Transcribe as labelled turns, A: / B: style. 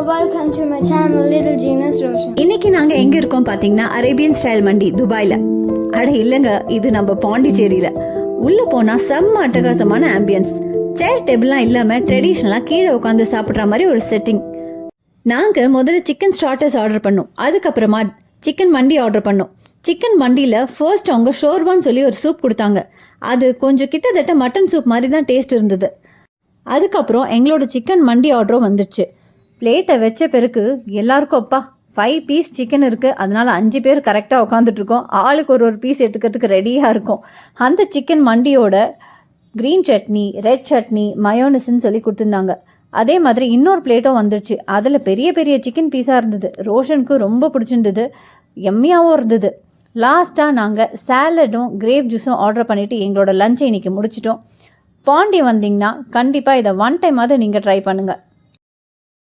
A: welcome to my channel Little Genius Roshan.
B: இன்னைக்கு நாங்க எங்க இருக்கோம் பாத்தீங்கன்னா அரேபியன் ஸ்டைல் மண்டி துபாயில. அட இல்லங்க, இது நம்ம பாண்டிச்சேரியில. உள்ள போனா செம்ம அட்டகாசமான ஆம்பியன்ஸ். சேர் டேபிள்லாம் இல்லாம ட்ரெடிஷனலா கீழே உட்காந்து சாப்பிடுற மாதிரி ஒரு செட்டிங். நாங்க முதல்ல சிக்கன் ஸ்டார்டர்ஸ் ஆர்டர் பண்ணோம். அதுக்கப்புறமா சிக்கன் மண்டி ஆர்டர் பண்ணோம். சிக்கன் மண்டியில ஃபர்ஸ்ட் அவங்க ஷோர்வான்னு சொல்லி ஒரு சூப் கொடுத்தாங்க. அது கொஞ்சம் கிட்டத்தட்ட மட்டன் சூப் மாதிரி தான் டேஸ்ட் இருந்தது. அதுக்கப்புறம் எங்களோட சிக்கன் மண்டி ஆர்டரும் வந்துடுச்சு. பிளேட்டை வச்ச பிறகு எல்லாருக்கும் அப்பா 5 பீஸ் சிக்கன் இருக்குது, அதனால 5 பேர் கரெக்டாக உட்காந்துட்ருக்கோம். ஆளுக்கு ஒரு பீஸ் எடுத்துக்கிறதுக்கு ரெடியாக இருக்கும். அந்த சிக்கன் மண்டியோட க்ரீன் சட்னி, ரெட் சட்னி, மயோனஸ்ன்னு சொல்லி கொடுத்துருந்தாங்க. அதே மாதிரி இன்னொரு பிளேட்டும் வந்துடுச்சு. அதில் பெரிய பெரிய சிக்கன் பீஸாக இருந்தது. ரோஷனுக்கு ரொம்ப பிடிச்சிருந்தது, எம்மியாகவும் இருந்தது. லாஸ்ட்டாக நாங்கள் சாலடும் கிரேப் ஜூஸும் ஆர்டர் பண்ணிவிட்டு எங்களோட லஞ்சை இன்றைக்கி முடிச்சிட்டோம். பாண்டி வந்தீங்கன்னா கண்டிப்பாக இதை 1 டைமாவது நீங்கள் ட்ரை பண்ணுங்கள்.